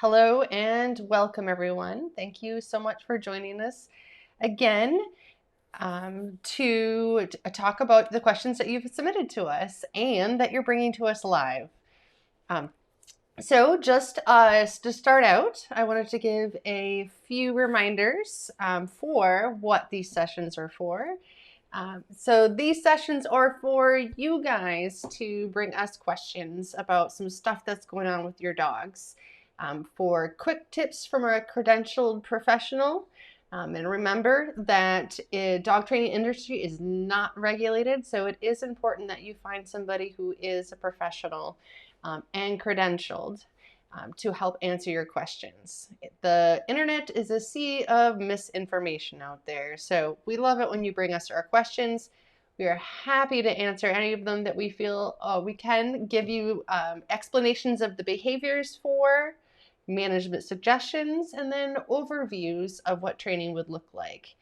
Hello and welcome, everyone. Thank you so much for joining us again to talk about the questions that you've submitted to us and that you're bringing to us live. So just to start out, I wanted to give a few reminders for what these sessions are for. So these sessions are for you guys to bring us questions about some stuff that's going on with your dogs. For quick tips from a credentialed professional. And remember that the dog training industry is not regulated, so it is important that you find somebody who is a professional and credentialed to help answer your questions. The internet is a sea of misinformation out there, so we love it when you bring us our questions. We are happy to answer any of them that we feel we can, give you explanations of the behaviors for, management suggestions, and then overviews of what training would look like.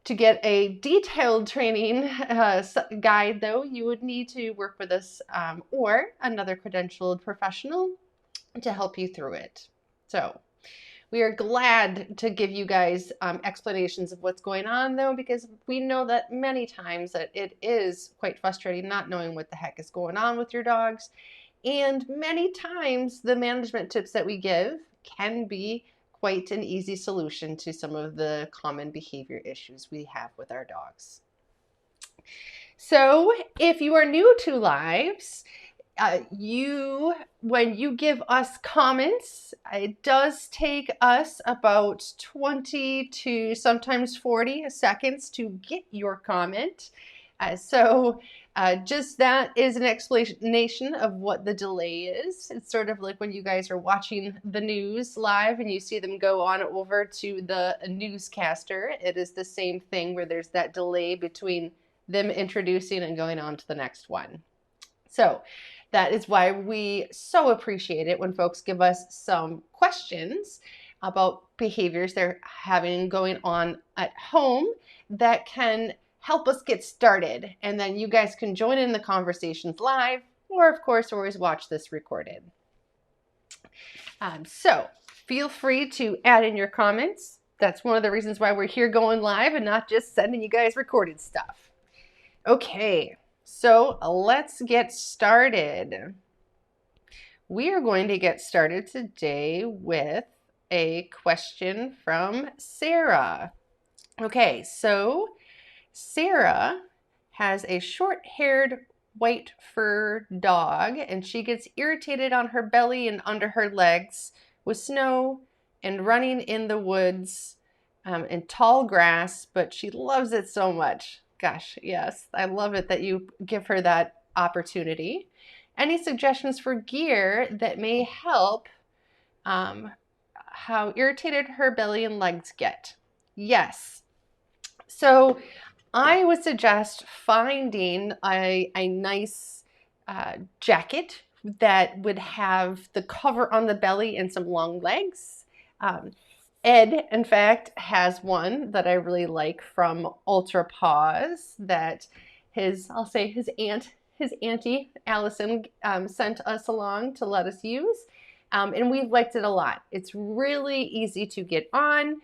To get a detailed training guide, though, you would need to work with us or another credentialed professional to help you through it. So we are glad to give you guys explanations of what's going on, though, because we know that many times that it is quite frustrating not knowing what the heck is going on with your dogs. And many times the management tips that we give can be quite an easy solution to some of the common behavior issues we have with our dogs. So if you are new to Lives, when you give us comments, it does take us about 20 to sometimes 40 seconds to get your comment. Just that is an explanation of what the delay is. It's sort of like when you guys are watching the news live and you see them go on over to the newscaster. It is the same thing where there's that delay between them introducing and going on to the next one. So that is why we so appreciate it when folks give us some questions about behaviors they're having going on at home that can help us get started. And then you guys can join in the conversations live, or of course, always watch this recorded. So feel free to add in your comments. That's one of the reasons why we're here going live and not just sending you guys recorded stuff. Okay, so let's get started. We are going to get started today with a question from Sarah. Okay, so Sarah has a short-haired white fur dog, and she gets irritated on her belly and under her legs with snow and running in the woods in tall grass, but she loves it so much. Gosh, yes, I love it that you give her that opportunity. Any suggestions for gear that may help how irritated her belly and legs get? Yes. So I would suggest finding a nice jacket that would have the cover on the belly and some long legs. Ed, in fact, has one that I really like from Ultra Paws that his auntie Allison sent us along to let us use. And we've liked it a lot. It's really easy to get on.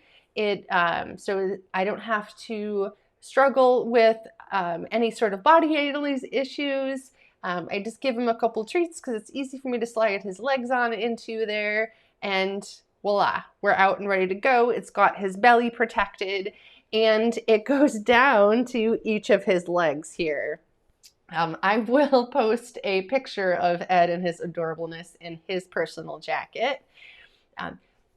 So I don't have to struggle with any sort of body handling issues. I just give him a couple treats because it's easy for me to slide his legs on into there, and voila, we're out and ready to go. It's got his belly protected, and it goes down to each of his legs here. I will post a picture of Ed and his adorableness in his personal jacket.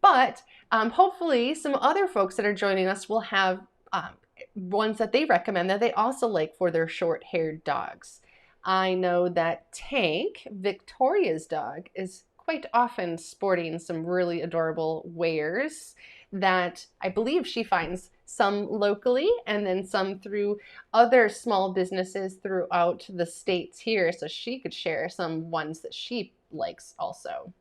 But hopefully some other folks that are joining us will have ones that they recommend that they also like for their short-haired dogs. I know that Tank, Victoria's dog, is quite often sporting some really adorable wares that I believe she finds some locally and then some through other small businesses throughout the states here, so she could share some ones that she likes also.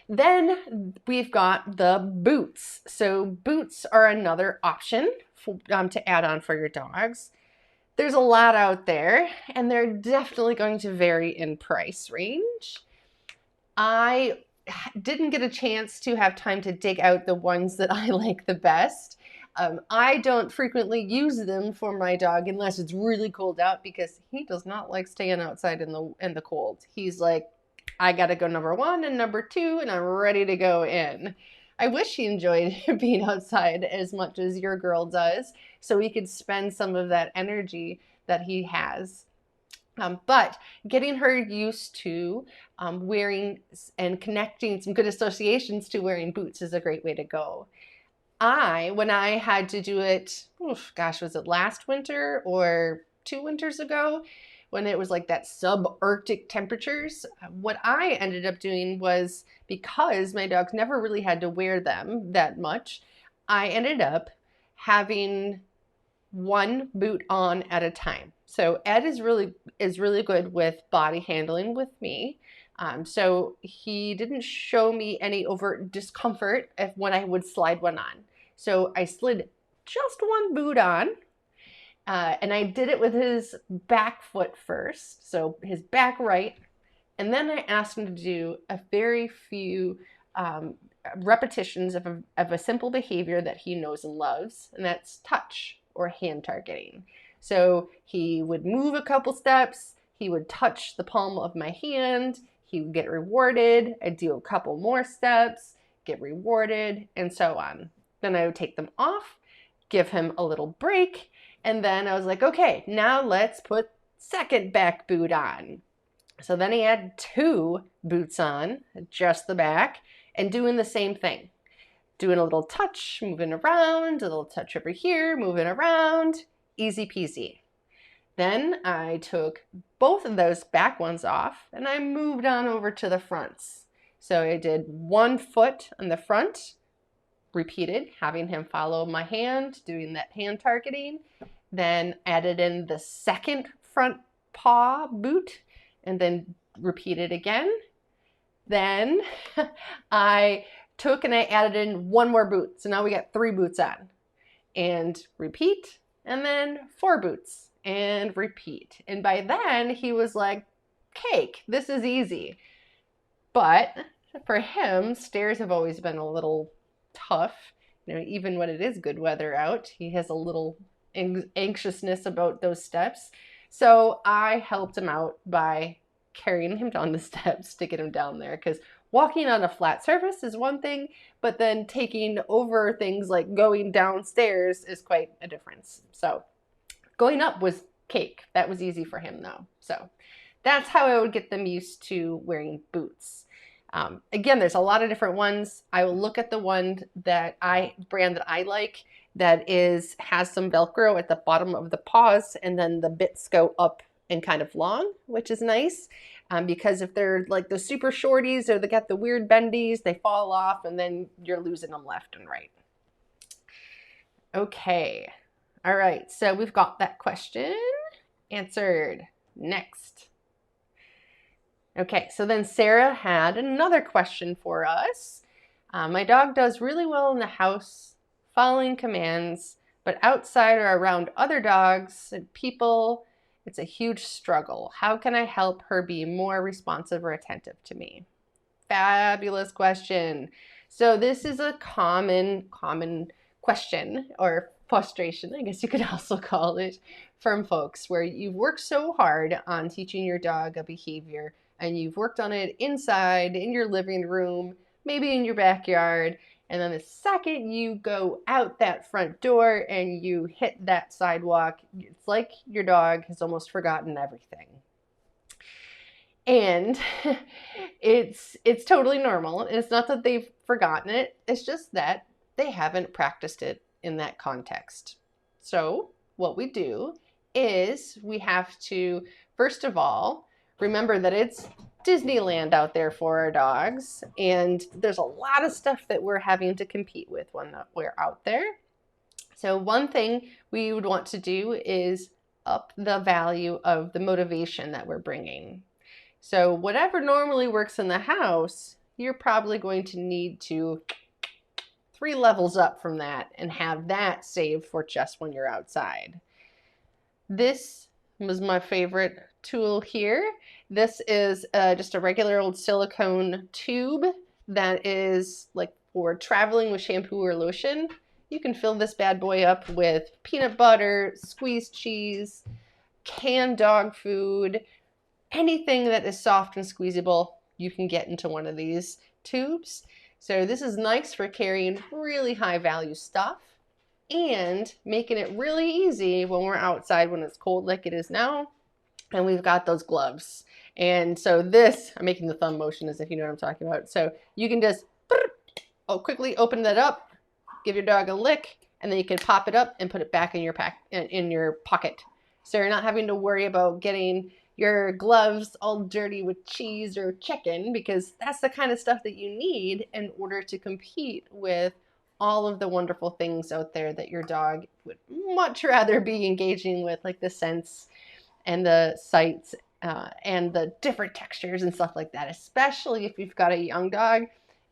Then we've got the boots. So boots are another option to add on for your dogs. There's a lot out there, and they're definitely going to vary in price range. I didn't get a chance to have time to dig out the ones that I like the best. I don't frequently use them for my dog unless it's really cold out, because he does not like staying outside in the cold. He's like, I gotta go number 1 and number 2, and I'm ready to go in. I wish he enjoyed being outside as much as your girl does, so he could spend some of that energy that he has. But getting her used to wearing and connecting some good associations to wearing boots is a great way to go. When I had to do it, was it last winter or 2 winters ago, when it was like that subarctic temperatures, what I ended up doing was, because my dogs never really had to wear them that much, I ended up having one boot on at a time. So Ed is really good with body handling with me. So he didn't show me any overt discomfort when I would slide one on. So I slid just one boot on, and I did it with his back foot first, so his back right, and then I asked him to do a very few repetitions of a simple behavior that he knows and loves, and that's touch or hand targeting. So he would move a couple steps, he would touch the palm of my hand, he would get rewarded, I'd do a couple more steps, get rewarded, and so on. Then I would take them off, give him a little break, and then I was like, okay, now let's put second back boot on. So then he had 2 boots on, just the back, and doing the same thing. Doing a little touch, moving around, a little touch over here, moving around, easy peasy. Then I took both of those back ones off, and I moved on over to the fronts. So I did 1 foot on the front, repeated, having him follow my hand, doing that hand targeting, then added in the second front paw boot, and then repeated again. Then I took and I added in 1 more boot. So now we got 3 boots on. And repeat, and then 4 boots, and repeat. And by then he was like, cake, this is easy. But for him, stairs have always been a little tough. Even when it is good weather out, he has a little anxiousness about those steps. So I helped him out by carrying him down the steps to get him down there, because walking on a flat surface is one thing, but then taking over things like going downstairs is quite a difference. So going up was cake. That was easy for him though. So that's how I would get them used to wearing boots. Again, there's a lot of different ones. I will look at the brand that I like that has some Velcro at the bottom of the paws, and then the bits go up and kind of long, which is nice. Because if they're like the super shorties or they got the weird bendies, they fall off and then you're losing them left and right. Okay. All right. So we've got that question answered. Next. Okay. So then Sarah had another question for us. My dog does really well in the house, following commands, but outside or around other dogs and people, it's a huge struggle. How can I help her be more responsive or attentive to me? Fabulous question. So this is a common question or frustration, I guess you could also call it, from folks where you've worked so hard on teaching your dog a behavior and you've worked on it inside, in your living room, maybe in your backyard, and then the second you go out that front door and you hit that sidewalk, it's like your dog has almost forgotten everything. And it's totally normal. It's not that they've forgotten it. It's just that they haven't practiced it in that context. So what we do is we have to, first of all, remember that it's Disneyland out there for our dogs. And there's a lot of stuff that we're having to compete with when we're out there. So one thing we would want to do is up the value of the motivation that we're bringing. So whatever normally works in the house, you're probably going to need to 3 levels up from that and have that saved for just when you're outside. This was my favorite tool here. This is just a regular old silicone tube that is like for traveling with shampoo or lotion. You can fill this bad boy up with peanut butter, squeezed cheese, canned dog food, anything that is soft and squeezable, you can get into one of these tubes. So this is nice for carrying really high value stuff and making it really easy when we're outside when it's cold like it is now and we've got those gloves. And so this, I'm making the thumb motion as if you know what I'm talking about. So you can just quickly open that up, give your dog a lick, and then you can pop it up and put it back in your pocket. So you're not having to worry about getting your gloves all dirty with cheese or chicken, because that's the kind of stuff that you need in order to compete with all of the wonderful things out there that your dog would much rather be engaging with, like the scents and the sights and the different textures and stuff like that, especially if you've got a young dog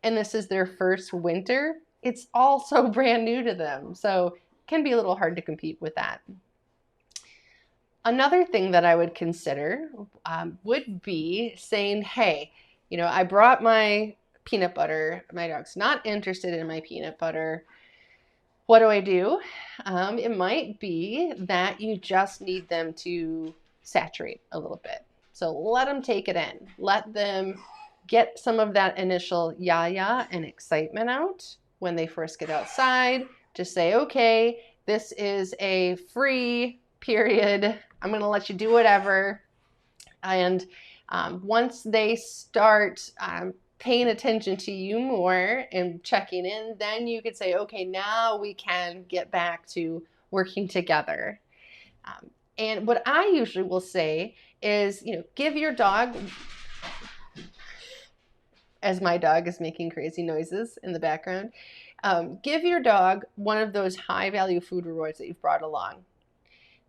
and this is their first winter. It's all so brand new to them, so it can be a little hard to compete with that. Another thing that I would consider would be saying, hey, you know, I brought my peanut butter. My dog's not interested in my peanut butter. What do I do? It might be that you just need them to saturate a little bit. So let them take it in. Let them get some of that initial yah-yah and excitement out when they first get outside. Just say, okay, this is a free period. I'm going to let you do whatever. And once they start paying attention to you more and checking in, then you could say, okay, now we can get back to working together. And what I usually will say is, you know, give your dog, as my dog is making crazy noises in the background, give your dog one of those high value food rewards that you've brought along.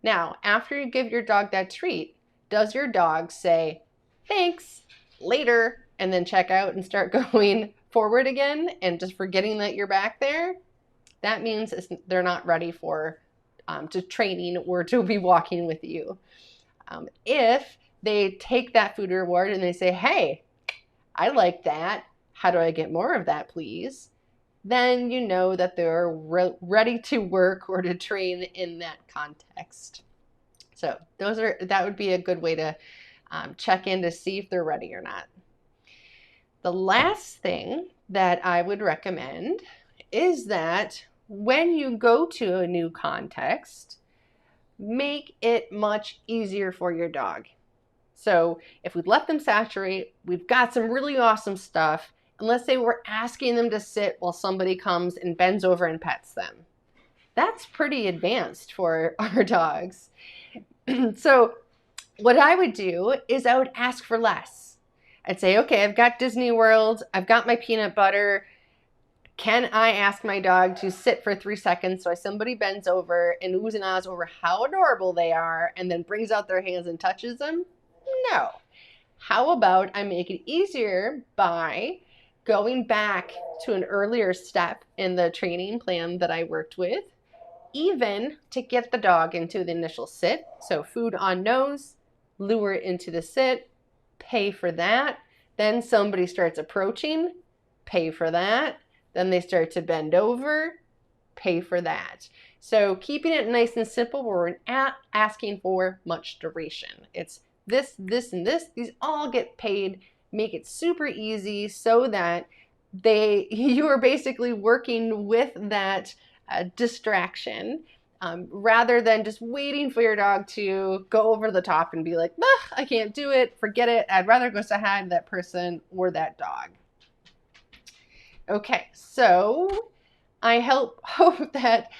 Now, after you give your dog that treat, does your dog say, thanks, later, and then check out and start going forward again and just forgetting that you're back there? That means they're not ready for to training or to be walking with you. If they take that food reward and they say, hey, I like that, how do I get more of that, please? Then you know that they're ready to work or to train in that context. So that would be a good way to check in to see if they're ready or not. The last thing that I would recommend is that when you go to a new context, make it much easier for your dog. So if we let them saturate, we've got some really awesome stuff. And let's say we're asking them to sit while somebody comes and bends over and pets them. That's pretty advanced for our dogs. So what I would do is I would ask for less. I'd say, okay, I've got Disney World, I've got my peanut butter. Can I ask my dog to sit for 3 seconds so somebody bends over and oohs and ahs over how adorable they are and then brings out their hands and touches them? No. How about I make it easier by going back to an earlier step in the training plan that I worked with, even to get the dog into the initial sit. So food on nose, lure it into the sit, pay for that. Then somebody starts approaching, pay for that. Then they start to bend over, pay for that. So keeping it nice and simple, we're not asking for much duration. It's this, this, and this. These all get paid. Make it super easy so that you are basically working with that distraction, rather than just waiting for your dog to go over the top and be like, I can't do it, forget it. I'd rather go say hi to that person or that dog. Okay, so I hope that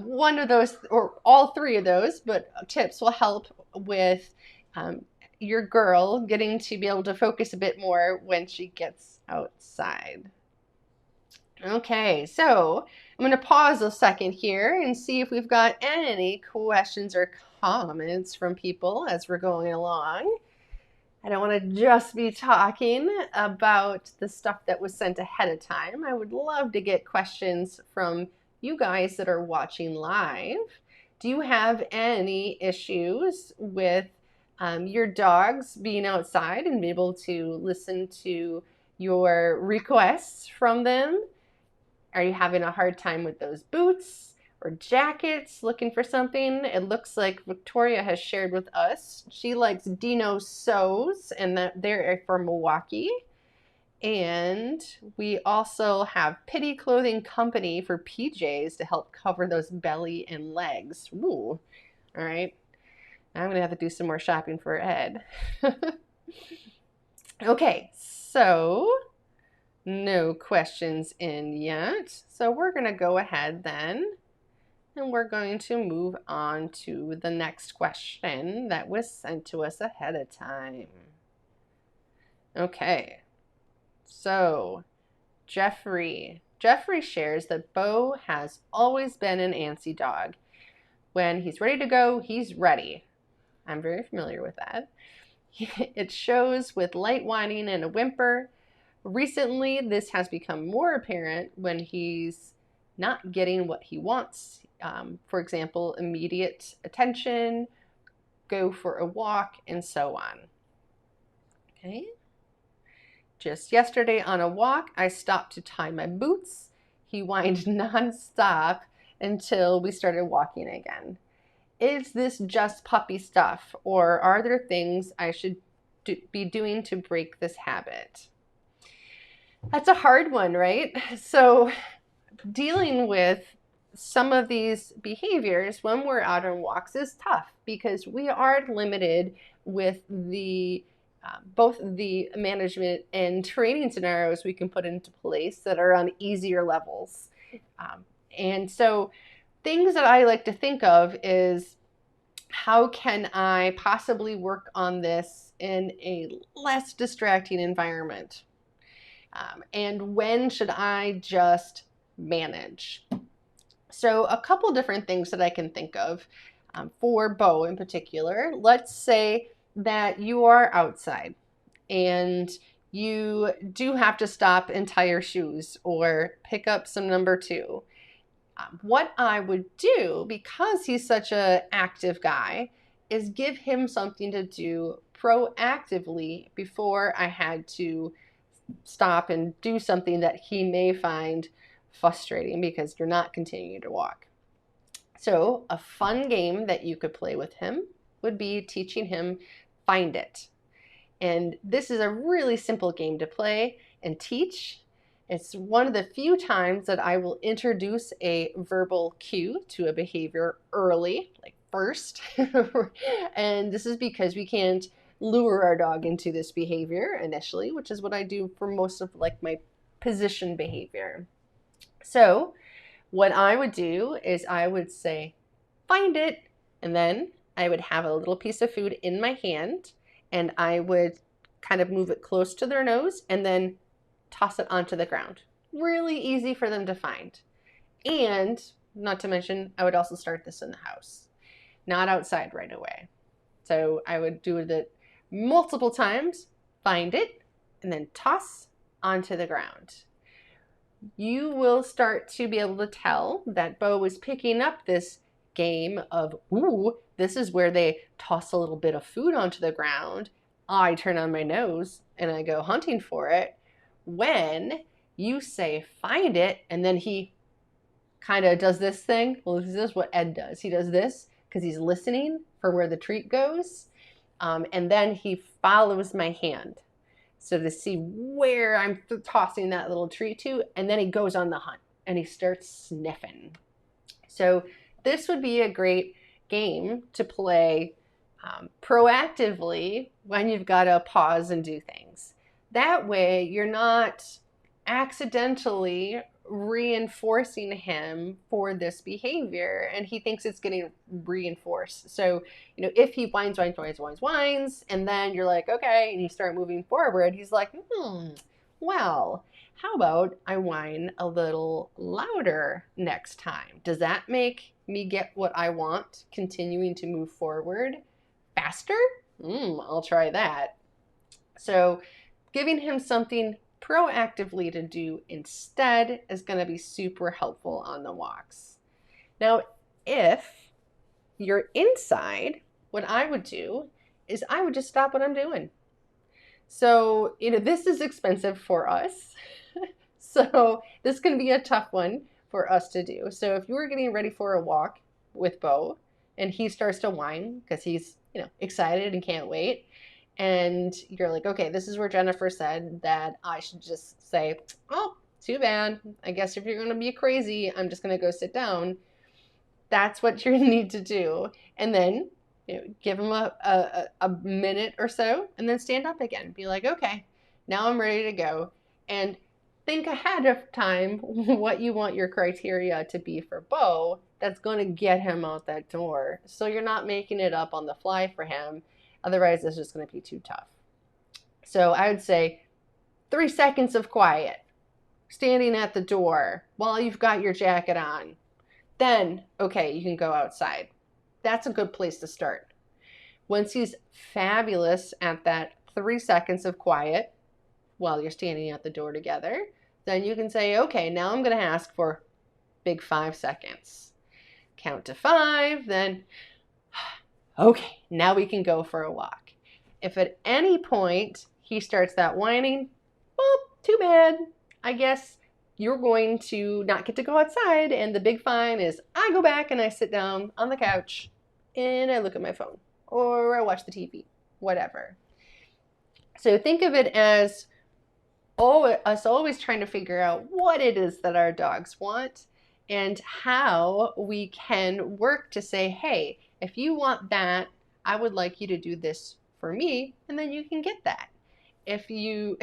one of those, or all three of those, but tips will help with your girl getting to be able to focus a bit more when she gets outside. Okay, so I'm going to pause a second here and see if we've got any questions or comments from people as we're going along. I don't want to just be talking about the stuff that was sent ahead of time. I would love to get questions from you guys that are watching live. Do you have any issues with your dogs being outside and be able to listen to your requests from them? Are you having a hard time with those boots or jackets, looking for something? It looks like Victoria has shared with us. She likes Dino Sews, and that they're from Milwaukee. And we also have Pity Clothing Company for PJs to help cover those belly and legs. Ooh, all right. I'm going to have to do some more shopping for Ed. Okay, so no questions in yet. So we're going to go ahead then, and we're going to move on to the next question that was sent to us ahead of time. Okay, so Jeffrey shares that Beau has always been an antsy dog. When he's ready to go, he's ready. I'm very familiar with that. It shows with light whining and a whimper. Recently, this has become more apparent when he's not getting what he wants. For example, immediate attention, go for a walk, and so on. Okay. Just yesterday on a walk, I stopped to tie my boots. He whined nonstop until we started walking again. Is this just puppy stuff, or are there things I should be doing to break this habit? That's a hard one, right? So dealing with some of these behaviors when we're out on walks is tough because we are limited with the both the management and training scenarios we can put into place that are on easier levels. And so things that I like to think of is, how can I possibly work on this in a less distracting environment? And when should I just manage? So a couple different things that I can think of for Beau in particular. Let's say that you are outside and you do have to stop and tie your shoes or pick up some number 2. What I would do, because he's such an active guy, is give him something to do proactively before I had to stop and do something that he may find frustrating because you're not continuing to walk. So a fun game that you could play with him would be teaching him Find It. And this is a really simple game to play and teach. It's one of the few times that I will introduce a verbal cue to a behavior early, like first. And this is because we can't lure our dog into this behavior initially, which is what I do for most of like my position behavior. So what I would do is I would say, Find It, and then I would have a little piece of food in my hand and I would kind of move it close to their nose and then toss it onto the ground. Really easy for them to find. And not to mention, I would also start this in the house, not outside right away. So I would do it multiple times, find it, and then toss onto the ground. You will start to be able to tell that Beau is picking up this game of, ooh, this is where they toss a little bit of food onto the ground. I turn on my nose and I go hunting for it. When you say Find It, and then he kind of does this thing. Well, this is what Ed does. He does this because he's listening for where the treat goes. And then he follows my hand. So to see where I'm tossing that little treat to, and then he goes on the hunt and he starts sniffing. So this would be a great game to play proactively when you've got to pause and do things. That way you're not accidentally reinforcing him for this behavior and he thinks it's getting reinforced. So, if he whines, and then you're like, okay, and you start moving forward, he's like, well, how about I whine a little louder next time? Does that make me get what I want, continuing to move forward faster? I'll try that. So giving him something proactively to do instead is going to be super helpful on the walks. Now, if you're inside, what I would do is I would just stop what I'm doing. So, this is expensive for us. So this is going to be a tough one for us to do. So if you were getting ready for a walk with Beau and he starts to whine because he's, excited and can't wait, and you're like, okay, this is where Jennifer said that I should just say, oh, too bad. I guess if you're going to be crazy, I'm just going to go sit down. That's what you need to do. And then, give him a minute or so and then stand up again. Be like, okay, now I'm ready to go. And think ahead of time what you want your criteria to be for Beau that's going to get him out that door. So you're not making it up on the fly for him. Otherwise, it's just going to be too tough. So I would say 3 seconds of quiet, standing at the door while you've got your jacket on. Then, okay, you can go outside. That's a good place to start. Once he's fabulous at that 3 seconds of quiet while you're standing at the door together, then you can say, okay, now I'm going to ask for big 5 seconds. Count to 5, then okay, now we can go for a walk. If at any point he starts that whining, well, too bad. I guess you're going to not get to go outside, and the big fine is I go back and I sit down on the couch and I look at my phone or I watch the TV, whatever. So think of it as us always trying to figure out what it is that our dogs want and how we can work to say, hey, if you want that, I would like you to do this for me, and then you can get that. If you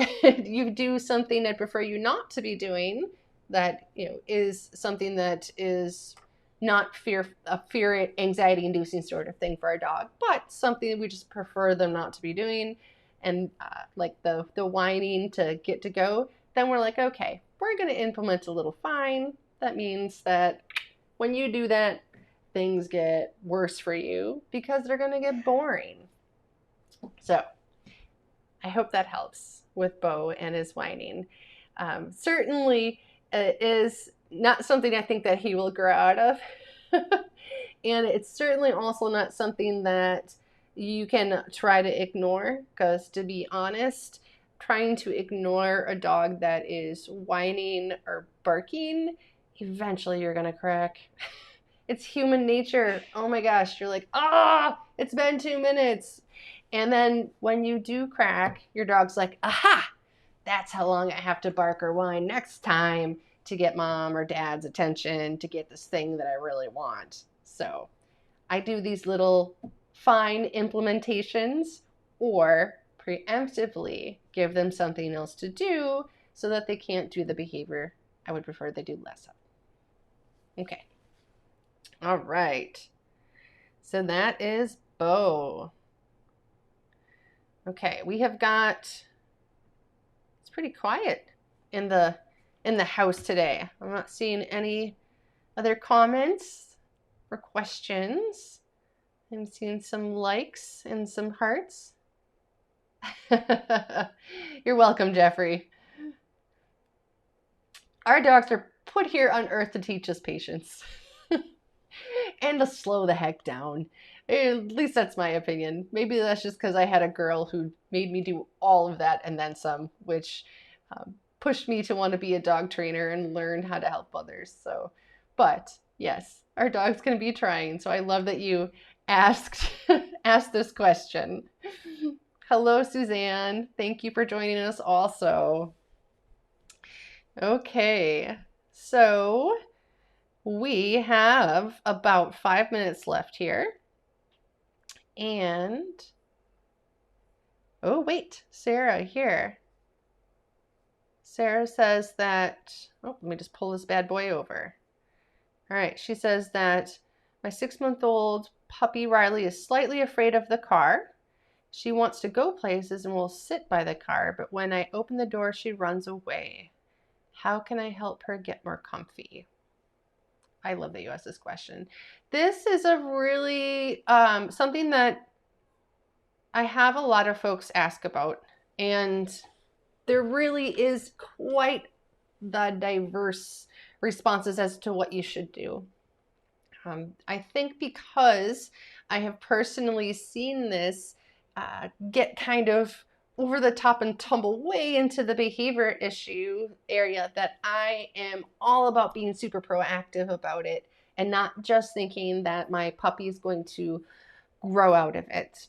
do something I'd prefer you not to be doing, that is something that is not a fear, anxiety inducing sort of thing for our dog, but something we just prefer them not to be doing, and like the whining to get to go, then we're like, okay, we're going to implement a little fine. That means that when you do that, things get worse for you because they're going to get boring. So I hope that helps with Beau and his whining. Certainly is not something I think that he will grow out of. And it's certainly also not something that you can try to ignore, because to be honest, trying to ignore a dog that is whining or barking, eventually you're going to crack. It's human nature. Oh my gosh, you're like, it's been 2 minutes. And then when you do crack, your dog's like, aha, that's how long I have to bark or whine next time to get mom or dad's attention, to get this thing that I really want. So I do these little fine implementations or preemptively give them something else to do so that they can't do the behavior I would prefer they do less of. Okay. All right. So that is Beau. Okay, we have got, it's pretty quiet in the house today. I'm not seeing any other comments or questions. I'm seeing some likes and some hearts. You're welcome, Jeffrey. Our dogs are put here on earth to teach us patience and to slow the heck down. At least that's my opinion. Maybe that's just because I had a girl who made me do all of that and then some, which pushed me to want to be a dog trainer and learn how to help others. So But yes, our dog's going to be trying. So I love that you asked asked this question. Hello, Suzanne. Thank you for joining us also. Okay, so we have about 5 minutes left here. And, oh, wait, Sarah here. Sarah says that, oh, let me just pull this bad boy over. All right, she says that my 6-month-old puppy Riley is slightly afraid of the car. She wants to go places and will sit by the car, but when I open the door, she runs away. How can I help her get more comfy? I love that you asked this question. This is a really something that I have a lot of folks ask about, and there really is quite the diverse responses as to what you should do. I think because I have personally seen this get kind of over the top and tumble way into the behavior issue area, that I am all about being super proactive about it and not just thinking that my puppy is going to grow out of it.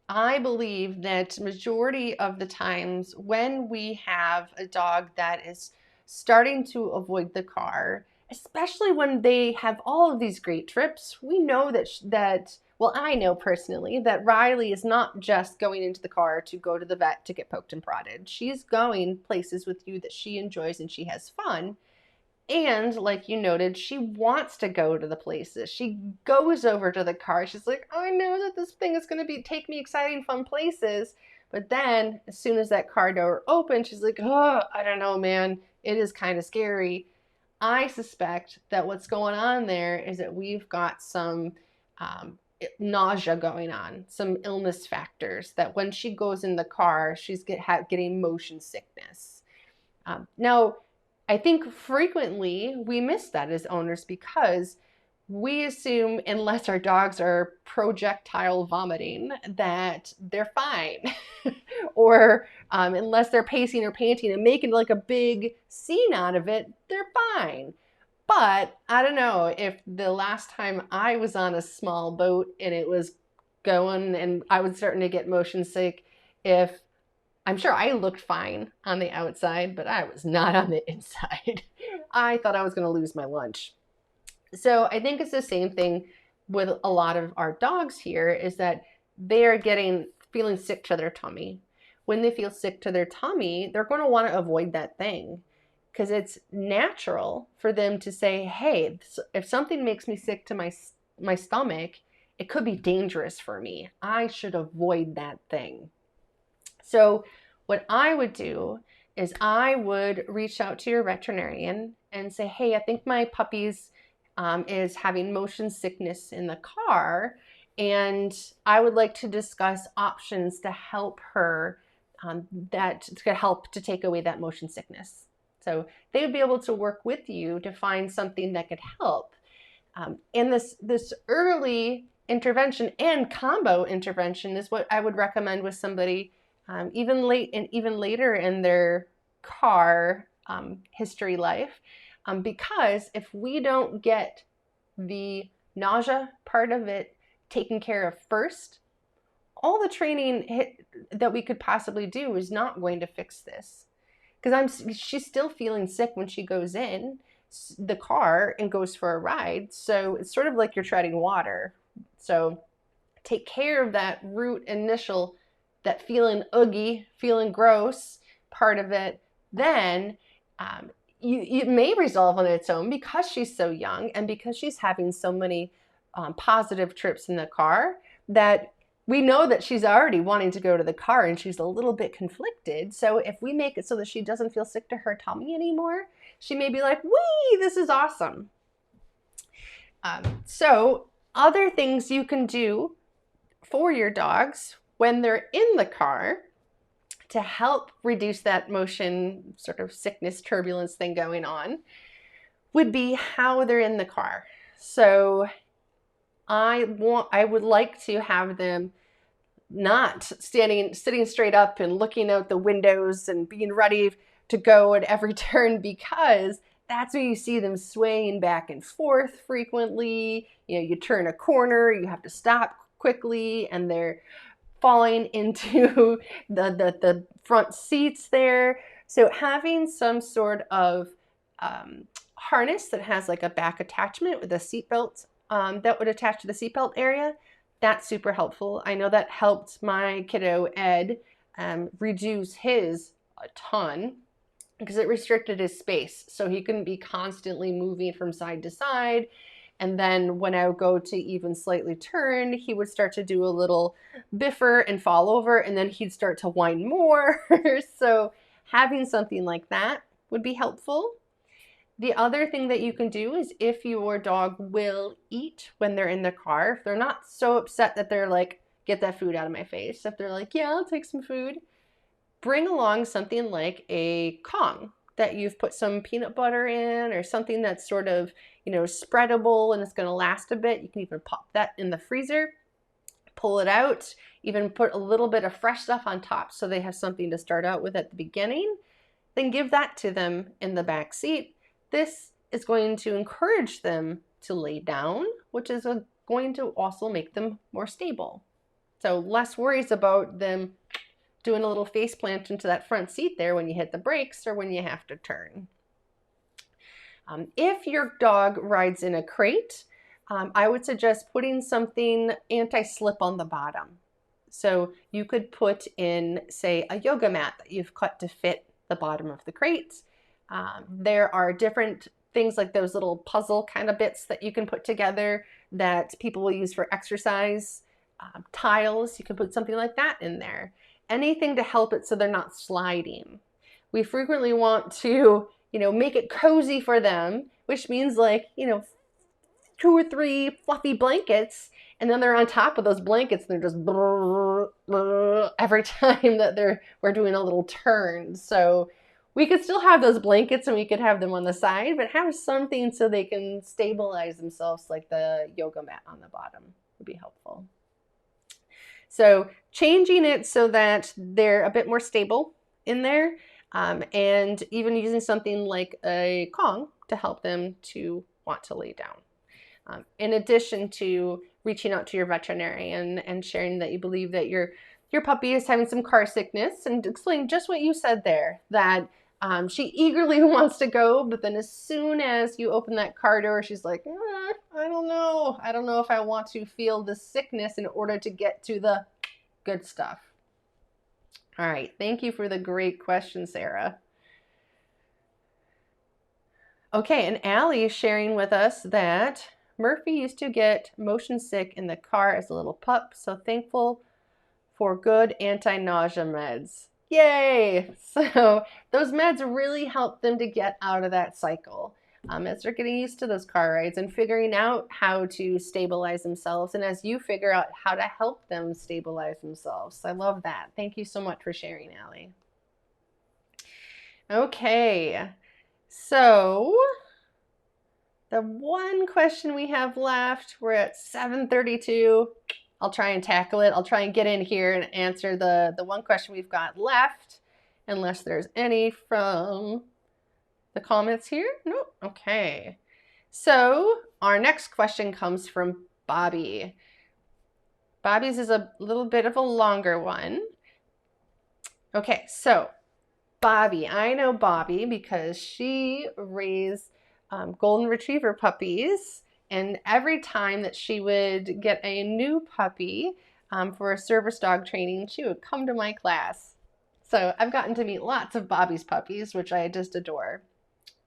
I believe that majority of the times when we have a dog that is starting to avoid the car, especially when they have all of these great trips, we know that well, I know personally that Riley is not just going into the car to go to the vet to get poked and prodded. She's going places with you that she enjoys and she has fun. And like you noted, she wants to go to the places. She goes over to the car. She's like, I know that this thing is going to take me exciting, fun places. But then as soon as that car door opens, she's like, oh, I don't know, man. It is kind of scary. I suspect that what's going on there is that we've got some nausea going on, some illness factors, that when she goes in the car, she's getting motion sickness. Now, I think frequently we miss that as owners because we assume, unless our dogs are projectile vomiting, that they're fine. Or unless they're pacing or panting and making like a big scene out of it, they're fine. But I don't know if the last time I was on a small boat and it was going and I was starting to get motion sick, if I'm sure I looked fine on the outside, but I was not on the inside. I thought I was going to lose my lunch. So I think it's the same thing with a lot of our dogs here, is that they are feeling sick to their tummy. When they feel sick to their tummy, they're going to want to avoid that thing because it's natural for them to say, hey, if something makes me sick to my stomach, it could be dangerous for me. I should avoid that thing. So what I would do is I would reach out to your veterinarian and say, hey, I think my puppy's is having motion sickness in the car, and I would like to discuss options to help her that could help to take away that motion sickness. So they would be able to work with you to find something that could help. And this early intervention and combo intervention is what I would recommend with somebody even later in their car history life, because if we don't get the nausea part of it taken care of first, all the training that we could possibly do is not going to fix this. Because she's still feeling sick when she goes in the car and goes for a ride. So it's sort of like you're treading water. So take care of that root initial, that feeling oogie, feeling gross part of it. Then it may resolve on its own because she's so young and because she's having so many positive trips in the car, that we know that she's already wanting to go to the car and she's a little bit conflicted. So if we make it so that she doesn't feel sick to her tummy anymore, she may be like, wee, this is awesome. So other things you can do for your dogs when they're in the car to help reduce that motion sort of sickness turbulence thing going on would be how they're in the car. So I would like to have them not sitting straight up and looking out the windows and being ready to go at every turn, because that's when you see them swaying back and forth frequently. You know, you turn a corner, you have to stop quickly, and they're falling into the front seats there. So having some sort of harness that has like a back attachment with a seatbelt that would attach to the seatbelt area, that's super helpful. I know that helped my kiddo Ed reduce his a ton because it restricted his space. So he couldn't be constantly moving from side to side. And then when I would go to even slightly turn, he would start to do a little biffer and fall over, and then he'd start to whine more. So having something like that would be helpful. The other thing that you can do is if your dog will eat when they're in the car, if they're not so upset that they're like, get that food out of my face, if they're like, yeah, I'll take some food, bring along something like a Kong that you've put some peanut butter in, or something that's sort of, you know, spreadable and it's going to last a bit. You can even pop that in the freezer, pull it out, even put a little bit of fresh stuff on top so they have something to start out with at the beginning. Then give that to them in the back seat. This is going to encourage them to lay down, which is going to also make them more stable. So less worries about them doing a little face plant into that front seat there when you hit the brakes or when you have to turn. If your dog rides in a crate, I would suggest putting something anti-slip on the bottom. So you could put in, say, a yoga mat that you've cut to fit the bottom of the crate. There are different things like those little puzzle kind of bits that you can put together that people will use for exercise. Tiles, you can put something like that in there. Anything to help it so they're not sliding. We frequently want to, you know, make it cozy for them, which means like, you know, 2 or 3 fluffy blankets, and then they're on top of those blankets and they're just brrr, brrr, every time that we're doing a little turn. So we could still have those blankets and we could have them on the side, but have something so they can stabilize themselves, like the yoga mat on the bottom would be helpful. So changing it so that they're a bit more stable in there, and even using something like a Kong to help them to want to lay down. In addition to reaching out to your veterinarian and sharing that you believe that your puppy is having some car sickness, and explain just what you said there, that she eagerly wants to go, but then as soon as you open that car door, she's like, I don't know. I don't know if I want to feel the sickness in order to get to the good stuff. All right. Thank you for the great question, Sarah. Okay, and Allie is sharing with us that Murphy used to get motion sick in the car as a little pup, so thankful for good anti-nausea meds. Yay! So those meds really help them to get out of that cycle as they're getting used to those car rides and figuring out how to stabilize themselves, and as you figure out how to help them stabilize themselves. I love that. Thank you so much for sharing, Allie. Okay, so the one question we have left, we're at 7:32. I'll try and tackle it. I'll try and get in here and answer the one question we've got left, unless there's any from the comments here. Nope. Okay. So our next question comes from Bobby. Bobby's is a little bit of a longer one. Okay, so Bobby, I know Bobby because she raised golden retriever puppies, and every time that she would get a new puppy for a service dog training, she would come to my class. So I've gotten to meet lots of Bobby's puppies, which I just adore.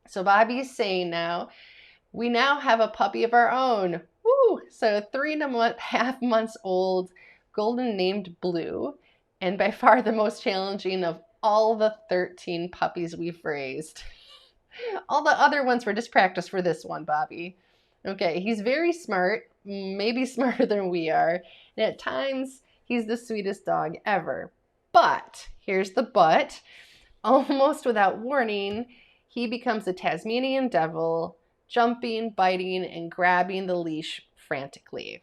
So Bobby's saying now, we now have a puppy of our own. Woo! So 3.5 months old, golden named Blue, and by far the most challenging of all the 13 puppies we've raised. All the other ones were just practice for this one, Bobby. Okay, he's very smart, maybe smarter than we are, and at times he's the sweetest dog ever. But, here's the but, almost without warning, he becomes a Tasmanian devil, jumping, biting, and grabbing the leash frantically.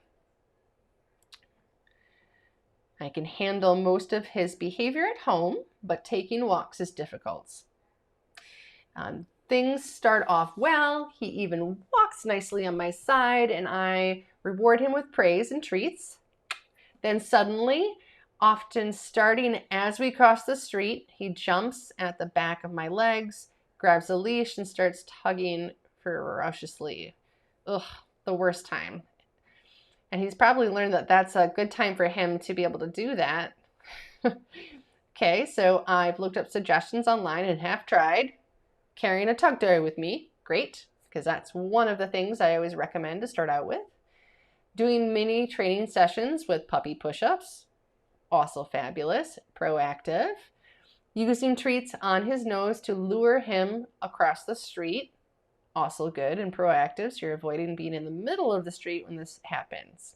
I can handle most of his behavior at home, but taking walks is difficult. things start off well. He even walks nicely on my side, and I reward him with praise and treats. Then suddenly, often starting as we cross the street, he jumps at the back of my legs, grabs a leash, and starts tugging ferociously. Ugh, the worst time. And he's probably learned that that's a good time for him to be able to do that. Okay, so I've looked up suggestions online and have tried carrying a tug toy with me. Great, because that's one of the things I always recommend to start out with. Doing mini training sessions with puppy push-ups. Also fabulous. Proactive. Using treats on his nose to lure him across the street. Also good and proactive, so you're avoiding being in the middle of the street when this happens.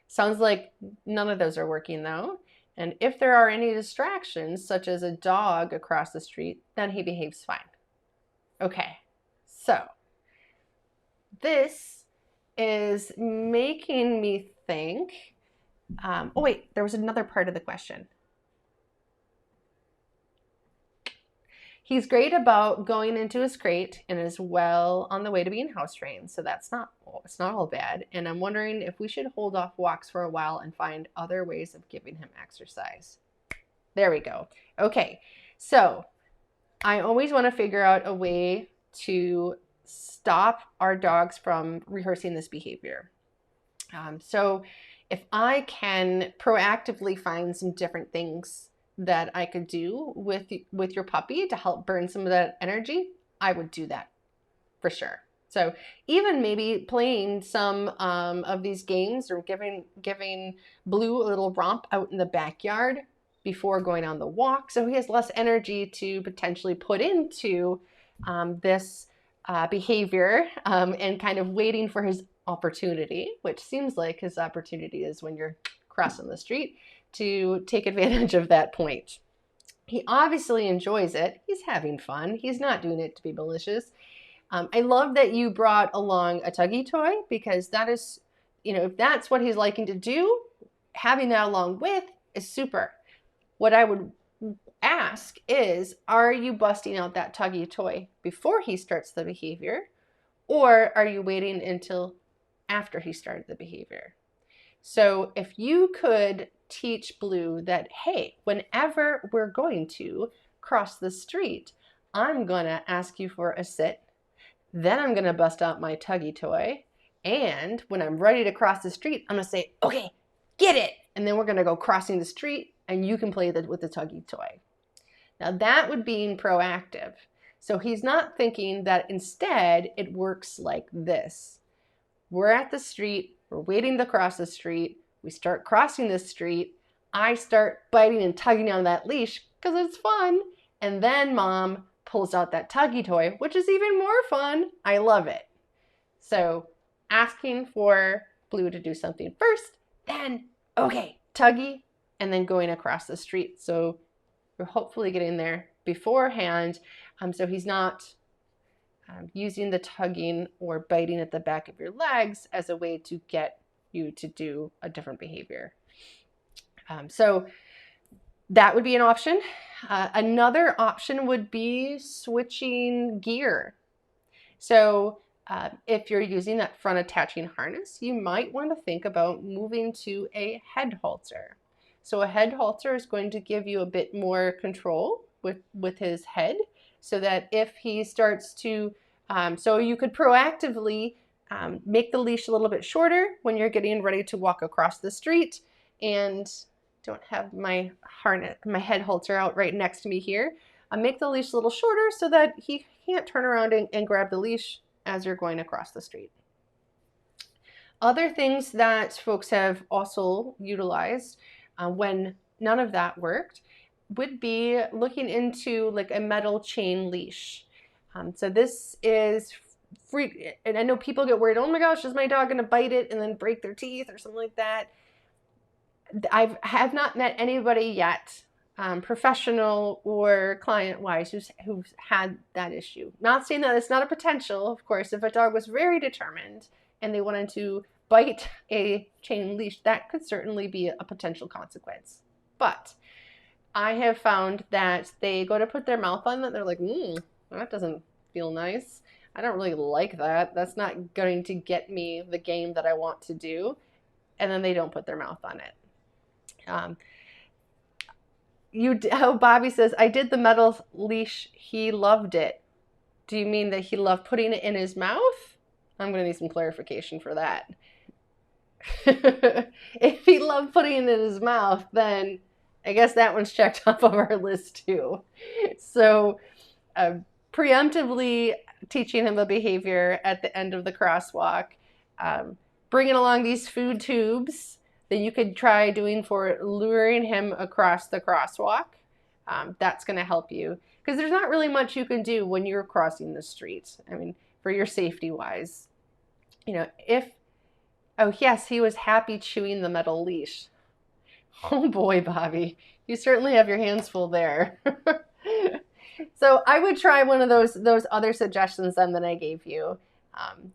Sounds like none of those are working though. And if there are any distractions, such as a dog across the street, then he behaves fine. Okay, so this is making me think, oh wait, there was another part of the question. He's great about going into his crate and is well on the way to being house trained. So it's not all bad. And I'm wondering if we should hold off walks for a while and find other ways of giving him exercise. There we go. Okay, so I always want to figure out a way to stop our dogs from rehearsing this behavior. So if I can proactively find some different things that I could do with your puppy to help burn some of that energy, I would do that for sure. So even maybe playing some of these games or giving Blue a little romp out in the backyard before going on the walk, so he has less energy to potentially put into this behavior and kind of waiting for his opportunity, which seems like his opportunity is when you're crossing the street, to take advantage of that point. He obviously enjoys it. He's having fun. He's not doing it to be malicious. I love that you brought along a tuggy toy, because that is, if that's what he's liking to do, having that along with is super. What I would ask is, are you busting out that tuggy toy before he starts the behavior, or are you waiting until after he started the behavior? So if you could teach Blue that, hey, whenever we're going to cross the street, I'm going to ask you for a sit. Then I'm going to bust out my tuggy toy. And when I'm ready to cross the street, I'm going to say, okay, get it. And then we're going to go crossing the street and you can play with the tuggy toy. Now that would be proactive. So he's not thinking that instead it works like this. We're at the street, we're waiting to cross the street, we start crossing the street, I start biting and tugging on that leash because it's fun, and then mom pulls out that tuggy toy, which is even more fun. I love it. So asking for Blue to do something first, then, okay, tuggy, and then going across the street. So we're hopefully getting there beforehand, so he's not using the tugging or biting at the back of your legs as a way to get you to do a different behavior. So that would be an option. Another option would be switching gear. So if you're using that front attaching harness, you might want to think about moving to a head halter. So a head halter is going to give you a bit more control with his head, so that if he starts to, so you could proactively make the leash a little bit shorter when you're getting ready to walk across the street. And don't have my harness, my head halter out right next to me here. Make the leash a little shorter so that he can't turn around and grab the leash as you're going across the street. Other things that folks have also utilized when none of that worked would be looking into like a metal chain leash. So this is free, and I know people get worried, oh my gosh, is my dog going to bite it and then break their teeth or something like that? I have not met anybody yet, professional or client-wise, who's had that issue. Not saying that it's not a potential, of course. If a dog was very determined and they wanted to bite a chain leash, that could certainly be a potential consequence. But I have found that they go to put their mouth on it, they're like, That doesn't feel nice. I don't really like that. That's not going to get me the game that I want to do. And then they don't put their mouth on it. Um, Bobby says, I did the metal leash. He loved it. Do you mean that he loved putting it in his mouth? I'm going to need some clarification for that. If he loved putting it in his mouth, then I guess that one's checked off of our list too. So, preemptively teaching him a behavior at the end of the crosswalk, bringing along these food tubes that you could try doing for luring him across the crosswalk. That's going to help you because there's not really much you can do when you're crossing the street. I mean, for your safety wise, oh yes, he was happy chewing the metal leash. Oh boy, Bobby, you certainly have your hands full there. So I would try one of those other suggestions then that I gave you.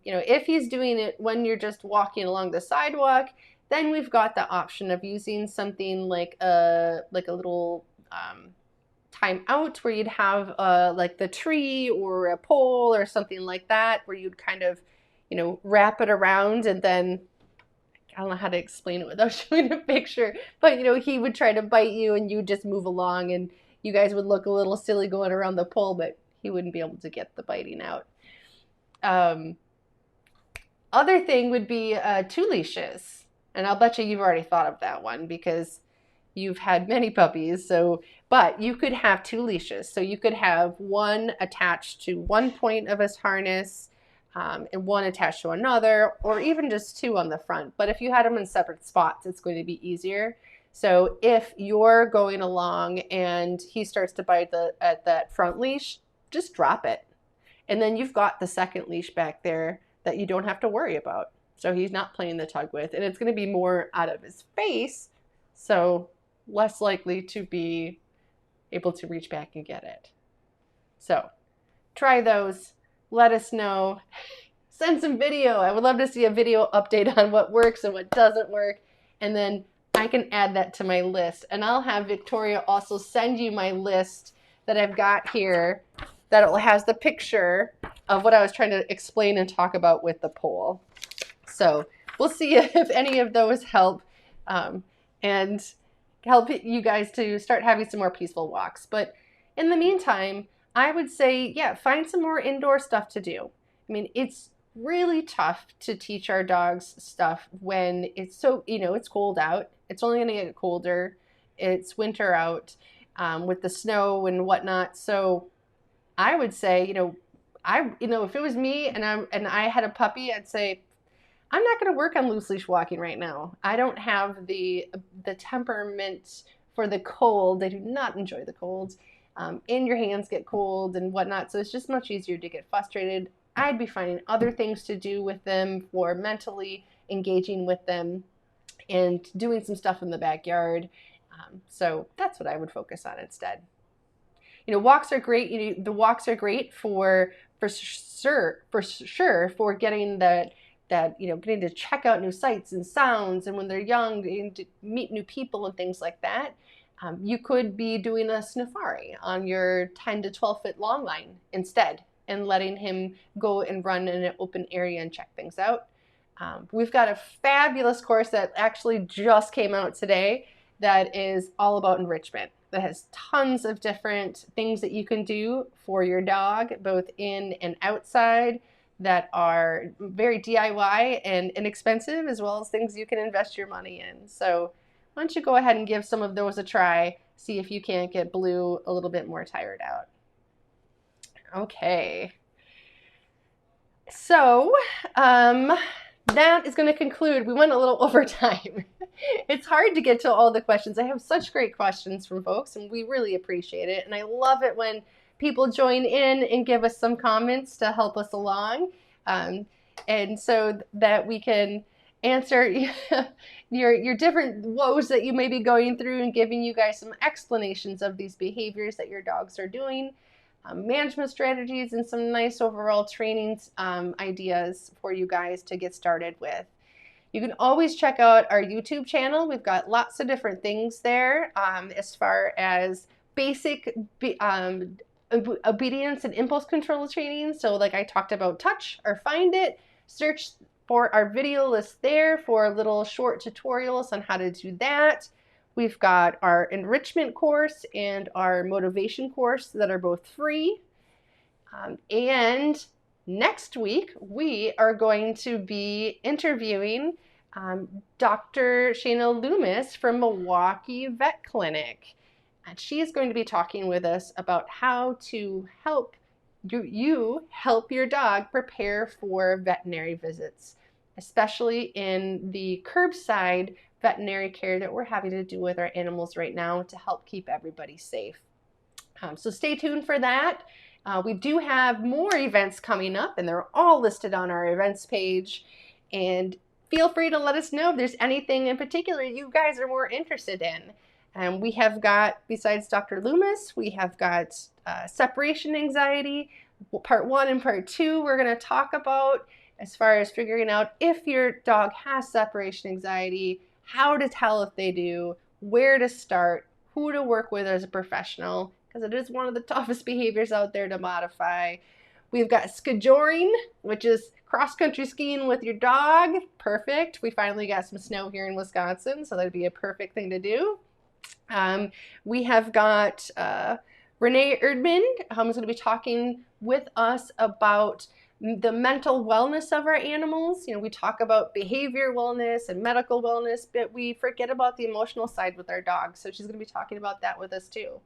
If he's doing it when you're just walking along the sidewalk, then we've got the option of using something like a little time out where you'd have like the tree or a pole or something like that, where you'd kind of, wrap it around, and then I don't know how to explain it without showing a picture, but he would try to bite you and you would just move along and you guys would look a little silly going around the pole, but he wouldn't be able to get the biting out. Other thing would be 2 leashes. And I'll bet you've already thought of that one because you've had many puppies. But you could have 2 leashes. So you could have one attached to one point of his harness, and one attached to another, or even just 2 on the front. But if you had them in separate spots, it's going to be easier. So if you're going along and he starts to bite at that front leash, just drop it. And then you've got the second leash back there that you don't have to worry about. So he's not playing the tug with, and it's going to be more out of his face, so less likely to be able to reach back and get it. So try those. Let us know. Send some video. I would love to see a video update on what works and what doesn't work. And then I can add that to my list. And I'll have Victoria also send you my list that I've got here that has the picture of what I was trying to explain and talk about with the pole. So we'll see if any of those help and help you guys to start having some more peaceful walks. But in the meantime, I would say, find some more indoor stuff to do. I mean, it's really tough to teach our dogs stuff when it's so, it's cold out. It's only going to get colder. It's winter out with the snow and whatnot. So I would say, if it was me and I had a puppy, I'd say, I'm not going to work on loose leash walking right now. I don't have the temperament for the cold. I do not enjoy the cold. And your hands get cold and whatnot. So it's just much easier to get frustrated. I'd be finding other things to do with them for mentally engaging with them and doing some stuff in the backyard. So that's what I would focus on instead. Walks are great. The walks are great for sure for getting getting to check out new sights and sounds, and when they're young, getting to meet new people and things like that. You could be doing a safari on your 10 to 12 foot long line instead and letting him go and run in an open area and check things out. We've got a fabulous course that actually just came out today that is all about enrichment, that has tons of different things that you can do for your dog, both in and outside, that are very DIY and inexpensive, as well as things you can invest your money in. So why don't you go ahead and give some of those a try, see if you can't get Blue a little bit more tired out. Okay. So that is going to conclude. We went a little over time. It's hard to get to all the questions. I have such great questions from folks, and we really appreciate it. And I love it when people join in and give us some comments to help us along, and so that we can answer your different woes that you may be going through and giving you guys some explanations of these behaviors that your dogs are doing, management strategies, and some nice overall training ideas for you guys to get started with. You can always check out our YouTube channel. We've got lots of different things there as far as basic obedience and impulse control training. So like I talked about, touch or find it, search for our video list there for little short tutorials on how to do that. We've got our enrichment course and our motivation course that are both free. And next week, we are going to be interviewing Dr. Shayna Loomis from Milwaukee Vet Clinic. And she's going to be talking with us about how to help you help your dog prepare for veterinary visits, especially in the curbside veterinary care that we're having to do with our animals right now to help keep everybody safe. So stay tuned for that. We do have more events coming up, and they're all listed on our events page. And feel free to let us know if there's anything in particular you guys are more interested in. And we have got, besides Dr. Loomis, we have got separation anxiety, part 1 and part 2 we're going to talk about as far as figuring out if your dog has separation anxiety, how to tell if they do, where to start, who to work with as a professional, because it is one of the toughest behaviors out there to modify. We've got skijoring, which is cross-country skiing with your dog. Perfect. We finally got some snow here in Wisconsin, so that'd be a perfect thing to do. We have got Renee Erdman, who's going to be talking with us about the mental wellness of our animals. You know, we talk about behavior wellness and medical wellness, but we forget about the emotional side with our dogs. So she's going to be talking about that with us too.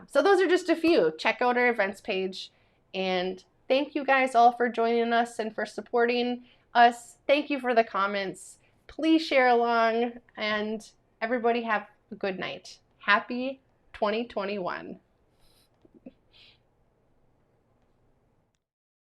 So those are just a few. Check out our events page. And thank you guys all for joining us and for supporting us. Thank you for the comments. Please share along, and everybody have a good night. Happy 2021.